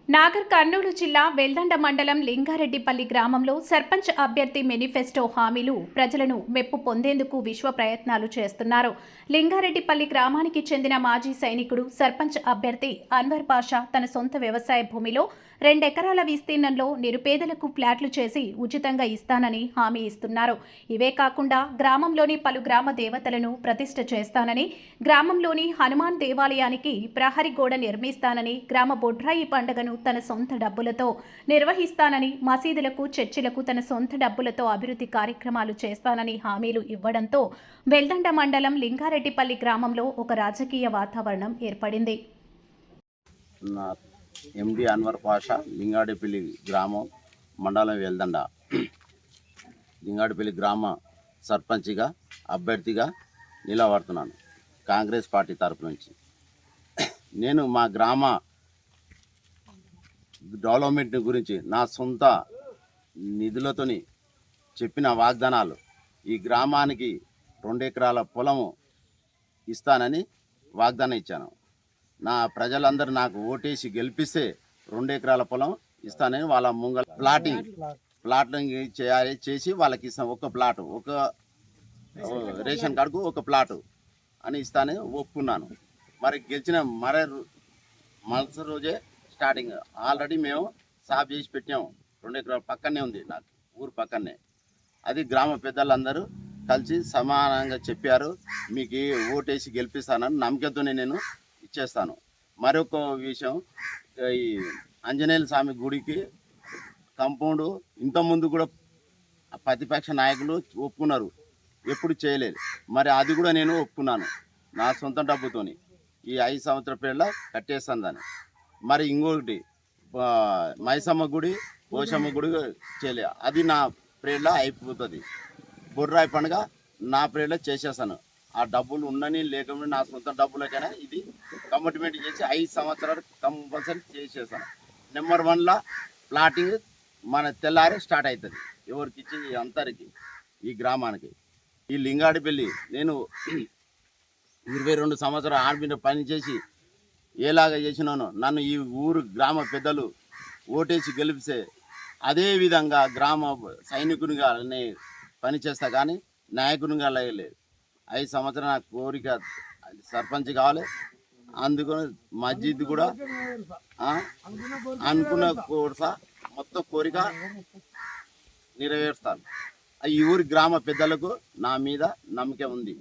నాగర్ కర్నూలు జిల్లా వెల్దండ మండలం లింగారెడ్డిపల్లి గ్రామంలో సర్పంచ్ అభ్యర్థి మేనిఫెస్టో హామీలు ప్రజలను మెప్పు పొందేందుకు విశ్వ ప్రయత్నాలు చేస్తున్నారు. లింగారెడ్డిపల్లి గ్రామానికి చెందిన మాజీ సైనికుడు సర్పంచ్ అభ్యర్థి అన్వర్ పాషా తన సొంత వ్యవసాయ భూమిలో 2 ఎకరాల విస్తీర్ణంలో నిరుపేదలకు ఫ్లాట్లు చేసి ఉచితంగా ఇస్తానని హామీ ఇస్తున్నారు. ఇవే కాకుండా గ్రామంలోని పలు గ్రామ దేవతలను ప్రతిష్ఠ చేస్తానని, గ్రామంలోని హనుమాన్ దేవాలయానికి ప్రహరీ గోడ నిర్మిస్తానని, గ్రామ బొడ్రాయి పండుగను తన సొంత డబ్బులతో నిర్వహిస్తానని, మసీదులకు చర్చిలకు తన సొంత డబ్బులతో అభివృద్ధి కార్యక్రమాలు చేస్తానని హామీలు ఇవ్వడంతో వెల్దండ మండలం లింగారెడ్డిపల్లి గ్రామంలో ఒక రాజకీయ వాతావరణం ఏర్పడింది. ఎండి అన్వర్ పాషా, లింగారెడ్డిపల్లి గ్రామం, మండలం వెల్దండ. లింగారెడ్డిపల్లి గ్రామ సర్పంచ్గా అభ్యర్థిగా నిలబడుతున్నాను కాంగ్రెస్ పార్టీ తరపు నుంచి. నేను మా గ్రామ డెవలప్మెంట్ గురించి నా సొంత నిధులతోని చెప్పిన వాగ్దానాలు, ఈ గ్రామానికి 2 ఎకరాల పొలము ఇస్తానని వాగ్దానం ఇచ్చాను. నా ప్రజలందరూ నాకు ఓటేసి గెలిపిస్తే 2 ఎకరాల పొలం ఇస్తానని వాళ్ళ ముంగల ప్లాటింగ్ చేసి వాళ్ళకి ఇస్తాను. ఒక ప్లాట్, ఒక రేషన్ కార్డుకు ఒక ప్లాటు అని ఇస్తానని ఒప్పుకున్నాను. మరి గెలిచిన మరుసటి రోజే స్టార్టింగ్ ఆల్రెడీ మేము సాఫ్ చేసి పెట్టాము. 2 ఎకరాల పక్కనే ఉంది, నాకు ఊరు పక్కనే. అది గ్రామ పెద్దలందరూ కలిసి సమానంగా చెప్పారు, మీకు ఓటేసి గెలిపిస్తానని నమ్మకంతోనే నేను ఇచ్చేస్తాను. మరొక విషయం, ఈ ఆంజనేయ స్వామి గుడికి కాంపౌండ్ ఇంతకుముందు కూడా ప్రతిపక్ష నాయకులు ఒప్పుకున్నారు, ఎప్పుడు చేయలేదు. మరి అది కూడా నేను ఒప్పుకున్నాను నా సొంత డబ్బుతోని. ఈ 5 సంవత్సరాల పేర్ల కట్టేస్తాను దాన్ని. మరి ఇంకొకటి మైసమ్మ గుడి, పోషమ్మ గుడి చేయలే, అది నా ప్రేర్లో అయిపోతుంది. బొర్రాయి పండుగ నా ప్రేర్లో చేసేస్తాను. ఆ డబ్బులు ఉండని లేకుండా నా సొంత డబ్బులకైనా ఇది కమిట్మెంట్ చేసి 5 సంవత్సరాలు కంపల్సరీ చేసేస్తాను. నెంబర్ 1లా ప్లాటింగ్ మన తెల్లారి స్టార్ట్ అవుతుంది, ఎవరికి ఇచ్చి అందరికి ఈ గ్రామానికి. ఈ లింగారెడ్డిపల్లి నేను 22 సంవత్సరాలు ఆడబిడ్డ పని చేసి ఏలాగా చేసినానో నన్ను ఈ ఊరు గ్రామ పెద్దలు ఓటేసి గెలిపిస్తే అదే విధంగా గ్రామ సైనికునిగా పని చేస్తా, కానీ నాయకునిగా లేదు. 5 సంవత్సరాలు నా కోరిక సర్పంచ్ కావాలి. అందుకని మస్జిద్ కూడా అనుకున్న మొత్తం కోరిక నెరవేరుస్తాను. ఈ ఊరి గ్రామ పెద్దలకు నా మీద నమ్మకం ఉంది.